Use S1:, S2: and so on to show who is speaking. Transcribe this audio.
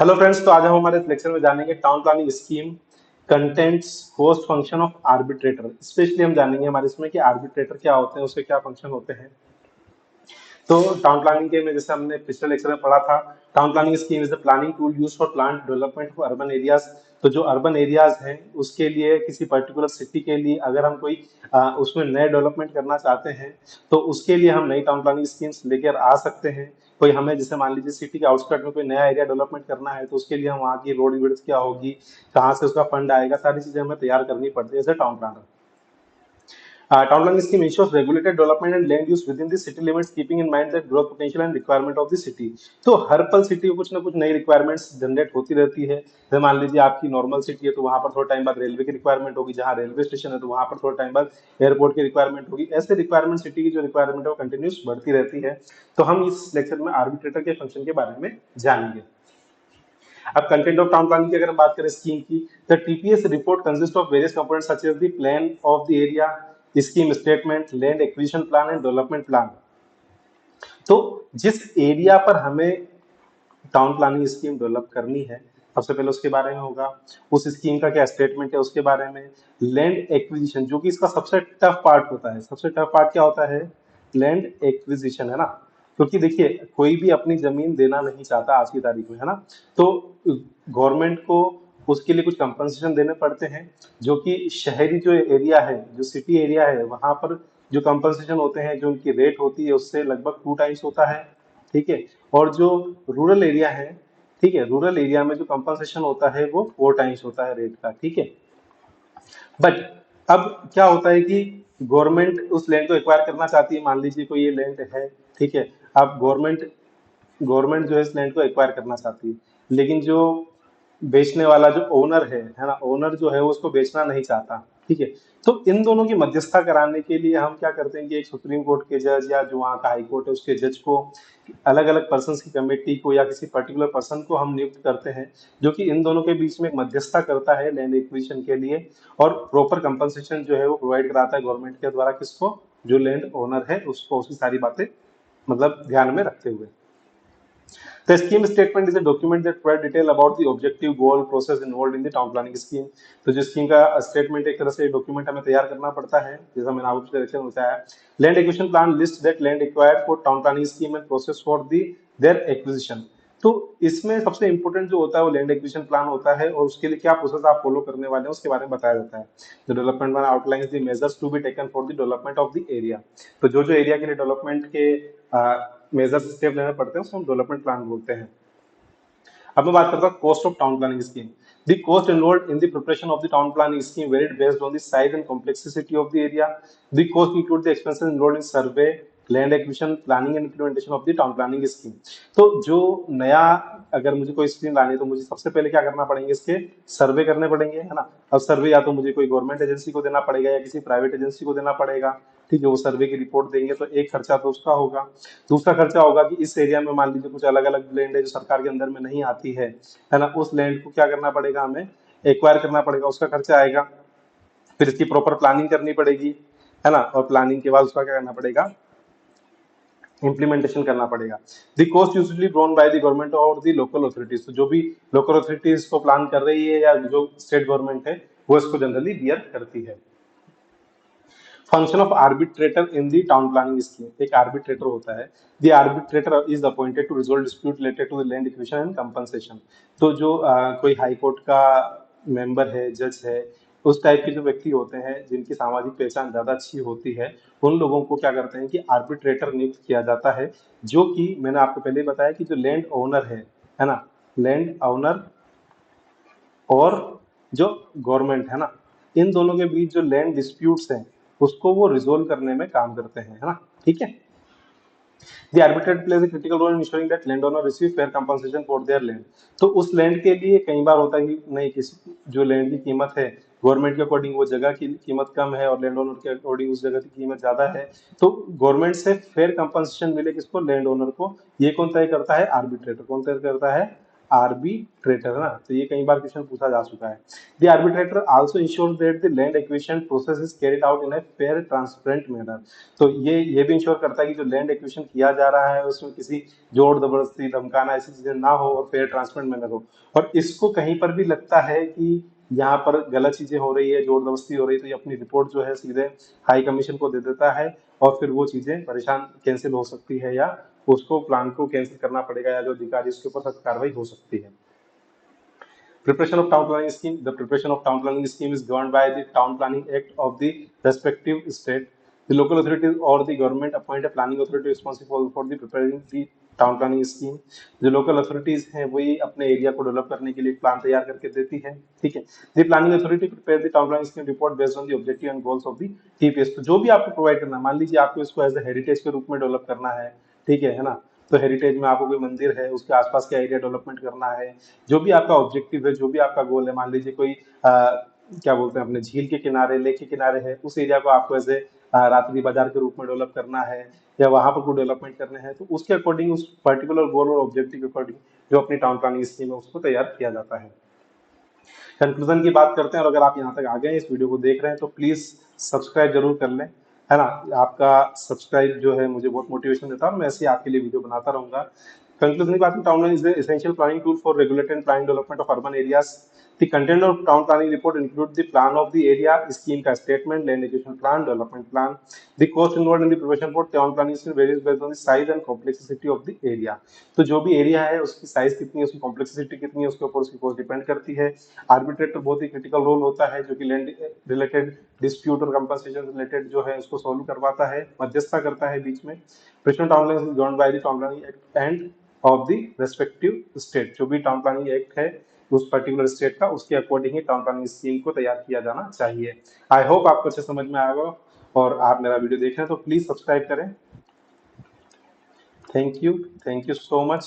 S1: Hello friends, तो आज हम हमारे इस लेक्चर में जानेंगे town planning scheme contents cost function of arbitrator. Specially हम जानेंगे हमारे इसमें कि आर्बिट्रेटर क्या होते हैं, उसके क्या फंक्शन होते हैं। तो टाउन प्लानिंग के में जैसे हमने पिछले लेक्चर में पढ़ा था, town planning scheme is the planning tool used for plan development for urban areas. तो जो अर्बन एरियाज हैं उसके लिए, किसी पर्टिकुलर सिटी के लिए अगर हम कोई उसमें नए डेवलपमेंट करना चाहते हैं तो उसके लिए हम नई टाउन प्लानिंग स्कीम्स लेकर आ सकते हैं। कोई हमें जैसे मान लीजिए सिटी के आउटस्कर्ट में कोई नया एरिया डेवलपमेंट करना है तो उसके लिए हम वहाँ की रोड विड्थ क्या होगी, कहाँ से उसका फंड आएगा, सारी चीजें हमें तैयार करनी पड़ती है as a town planner. Town planning scheme ensures regulated development and land use within the city limits, keeping in mind the growth potential and requirement of the city। तो हर पल सिटी को कुछ ना कुछ नई रिक्वायरमेंट्स जनरेट होती रहती है। जैसे मान लीजिए आपकी नॉर्मल सिटी है तो वहां पर थोड़ा टाइम बाद रेलवे की रिक्वायरमेंट होगी, जहां रेलवे स्टेशन है तो वहां पर थोड़ा टाइम बाद एयरपोर्ट की रिक्वायरमेंट होगी। ऐसे रिक्वायरमेंट सिटी की जो रिक्वायरमेंट है वो कंटिन्यूस बढ़ती रहती है। तो हम इस लेक्चर में आर्बिट्रेटर के फंक्शन के बारे में जानेंगे। अब कंटेंट ऑफ टाउन प्लानिंग की अगर हम बात करें स्कीम की, the TPS report consist of various components such as the plan of the area, scheme statement, land acquisition plan and development plan. तो जिस एरिया पर हमें टाउन प्लानिंग स्कीम डेवलप करनी है, सबसे पहले उसके बारे में होगा, उस स्कीम का क्या स्टेटमेंट है उसके बारे में, लैंड एक्विजिशन जो कि इसका सबसे टफ पार्ट होता है। सबसे टफ पार्ट क्या होता है? लैंड एक्विजिशन, है ना। क्योंकि देखिए कोई भी अपनी जमीन देना नहीं चाहता आज की तारीख में, है ना। तो गवर्नमेंट को उसके लिए कुछ कंपनसेशन देने पड़ते हैं, जो कि शहरी जो एरिया है, जो सिटी एरिया है, वहां पर जो कंपनसेशन होते हैं, जो उनकी रेट होती है उससे लगभग 2 टाइम्स होता है। ठीक है। और जो रूरल एरिया है, ठीक है, रूरल एरिया में जो कंपनसेशन होता है वो 4 टाइम्स होता है रेट का। ठीक है। बट अब क्या होता है कि गवर्नमेंट उस लैंड को एक्वायर करना चाहती है। मान लीजिए कोई ये लैंड है, ठीक है। अब गवर्नमेंट गवर्नमेंट जो है इस लैंड को एक्वायर करना चाहती है, लेकिन जो बेचने वाला जो ओनर है ना, ओनर जो है वो उसको बेचना नहीं चाहता। ठीक है। तो इन दोनों की मध्यस्थता कराने के लिए हम क्या करते हैं कि एक सुप्रीम कोर्ट के जज या जो वहाँ का हाई कोर्ट है उसके जज को, अलग अलग पर्सन की कमेटी को या किसी पर्टिकुलर पर्सन को हम नियुक्त करते हैं, जो कि इन दोनों के बीच में एक मध्यस्थता करता है लैंड एक्विजिशन के लिए, और प्रॉपर कंपनसेशन जो है वो प्रोवाइड कराता है गवर्नमेंट के द्वारा। किसको? जो लैंड ओनर है उसको, उसकी सारी बातें मतलब ध्यान में रखते हुए। The scheme statement is a document that provides detail about the objective, goal, process involved in the town planning scheme। तो जो स्कीम का स्टेटमेंट एक तरह से डॉक्यूमेंट हमें तैयार करना पड़ता है, जैसा मैंने आपको पिछले लेक्चर में बताया। Land acquisition plan list that land acquired for town planning scheme and process for the their acquisition. तो इसमें सबसे इंपॉर्टेंट जो होता है वो लैंड एक्विजिशन प्लान होता है, और उसके लिए क्या प्रोसेस आप फॉलो करने वाले हैं उसके बारे में बताया जाता है। The development plan outlines the measures to be taken for the development of the area. तो जो जो एरिया के लिए डेवलपमेंट के मेजर्स स्टेप लेने पड़ते हैं उसको हम डेवलपमेंट प्लान बोलते हैं। अब मैं बात करता हूँ cost of town planning scheme. The cost involved in the preparation of the town planning scheme varied based on the size and complexity of the area. The cost include the expenses involved in survey, land acquisition, planning and implementation of the town planning scheme। तो जो नया अगर मुझे कोई scheme लानी है तो मुझे सबसे पहले क्या करना पड़ेंगे, इसके सर्वे करने पड़ेंगे, है ना। अब सर्वे या तो मुझे कोई गवर्नमेंट एजेंसी को देना पड़ेगा या किसी प्राइवेट एजेंसी को देना पड़ेगा। ठीक है, वो सर्वे की रिपोर्ट देंगे तो एक खर्चा तो उसका होगा। दूसरा खर्चा होगा कि इस एरिया में मान लीजिए कुछ अलग अलग लैंड है जो सरकार के अंदर में नहीं आती है ना, उस लैंड को क्या करना पड़ेगा, हमें एक्वायर करना पड़ेगा, उसका खर्चा आएगा। फिर इसकी प्रॉपर प्लानिंग करनी पड़ेगी, है ना, और प्लानिंग के बाद उसका क्या करना पड़ेगा, इम्प्लीमेंटेशन करना पड़ेगा। The cost usually borne by the government और द लोकल अथॉरिटीज। तो जो भी लोकल अथॉरिटीज को प्लान कर रही है या जो स्टेट गवर्नमेंट है वो इसको जनरली बियर करती है। Function of arbitrator in the town planning scheme. एक आर्बिट्रेटर होता है। The arbitrator is appointed to resolve dispute related to the land acquisition and compensation. तो जो कोई हाई कोर्ट का मेंबर है, जज है, उस टाइप के जो व्यक्ति होते हैं जिनकी सामाजिक पहचान ज्यादा अच्छी होती है, उन लोगों को क्या करते हैं कि आर्बिट्रेटर नियुक्त किया जाता है, जो कि मैंने आपको पहले ही बताया कि जो लैंड ओनर है ना, लैंड ओनर और जो गवर्नमेंट है ना, इन दोनों के बीच जो लैंड डिस्प्यूट्स हैं उसको वो रिजोल्व करने में काम करते हैं, है ना। ठीक है। The arbitrator plays a critical role in ensuring that landowner receive fair compensation for their land। तो उस लैंड के लिए कई बार होता है कि नहीं, किसी जो लैंड की कीमत है गवर्नमेंट के अकॉर्डिंग वो जगह की कीमत कम है और लैंड ओनर के अकॉर्डिंग उस जगह की कीमत ज्यादा है, तो गवर्नमेंट से फेयर कंपनसेशन मिले किसको, लैंड ओनर को। ये कौन तय करता है? आर्बिट्रेटर। कौन तय करता है? आर्बिट्रेटर, है ना, तो ये कई बार क्वेश्चन पूछा जा चुका है। The arbitrator also ensure that the land acquisition process is carried out in a fair transparent manner. तो ये भी इंश्योर करता है कि जो लैंड एक्विजिशन किया जा रहा है उसमें किसी जोर जबरदस्ती धमकाना ऐसी चीजें ना हो और फेयर ट्रांसपेरेंट मैनर हो। और इसको कहीं पर भी लगता है कि यहाँ पर गलत चीजें हो रही है, जोर जबरदस्ती हो रही है, तो ये अपनी रिपोर्ट जो है सीधे हाई कमीशन को दे देता है और फिर वो चीजें परेशान कैंसिल हो सकती है या उसको प्लान को कैंसिल करना पड़ेगा या जो अधिकारी उसके ऊपर सख्त कार्रवाई हो सकती है। Preparation of town planning scheme. The preparation of town planning scheme is governed by the Town Planning Act of the respective state. The local authorities or the government appoint a planning authority responsible for the preparing the town planning scheme. जो local authorities हैं वही अपने area को develop करने के लिए plan तैयार करके देती है, ठीक है। The planning authority prepare the town planning scheme report based on the objective and goals of the TPS. तो जो भी आपको प्रोवाइड करना है, मान लीजिए आपको इसको एज ए हेरिटेज के रूप में डेवलप करना है, ठीक है ना, तो हेरिटेज में आपको कोई मंदिर है उसके आसपास का एरिया डेवलपमेंट करना है, जो भी आपका ऑब्जेक्टिव है, जो भी आपका गोल है, मान लीजिए कोई क्या बोलते हैं अपने झील के किनारे, लेक के किनारे है, उस एरिया को आपको ऐसे रात्रि बाजार के रूप में डेवलप करना है या वहां पर कोई डेवलपमेंट करने हैं, तो उसके अकॉर्डिंग उस पर्टिकुलर गोल और ऑब्जेक्टिव के अकॉर्डिंग जो अपनी टाउन प्लानिंग स्कीम है उसको तैयार किया जाता है। कंक्लूजन की बात करते हैं, और अगर आप यहाँ तक आ गए इस वीडियो को देख रहे हैं तो प्लीज सब्सक्राइब जरूर कर लें, है ना। आपका सब्सक्राइब जो है मुझे बहुत मोटिवेशन देता है और मैं ऐसे ही आपके लिए वीडियो बनाता रहूंगा। कंक्लूजन की बात में, town planning is the essential planning tool for regulated and planning development of urban areas. The content of town planning report include the plan of the area, scheme का statement, land acquisition plan, development plan. The cost involved in the preparation for town planning scheme varies based on the size and complexity of the area. तो जो भी area है उसकी size कितनी है, उसकी complexity कितनी है, उसके ऊपर उसकी कॉस्ट डिपेंड करती है। आर्बिट्रेटर बहुत ही क्रिटिकल रोल होता है जो कि लैंड रिलेटेड डिस्प्यूट और कंपनसेशन रिलेटेड जो है उसको सॉल्व करवाता है, मध्यस्थता करता है बीच में। President town planning is governed by the town planning act end of the respective state. जो भी टाउन प्लानिंग एक्ट है उस पर्टिकुलर स्टेट का, उसके अकॉर्डिंग ही टाउन प्लानिंग स्कीम को तैयार किया जाना चाहिए। आई होप आपको अच्छे समझ में आएगा और आप मेरा वीडियो देख रहे हैं तो प्लीज सब्सक्राइब करें। Thank you so much.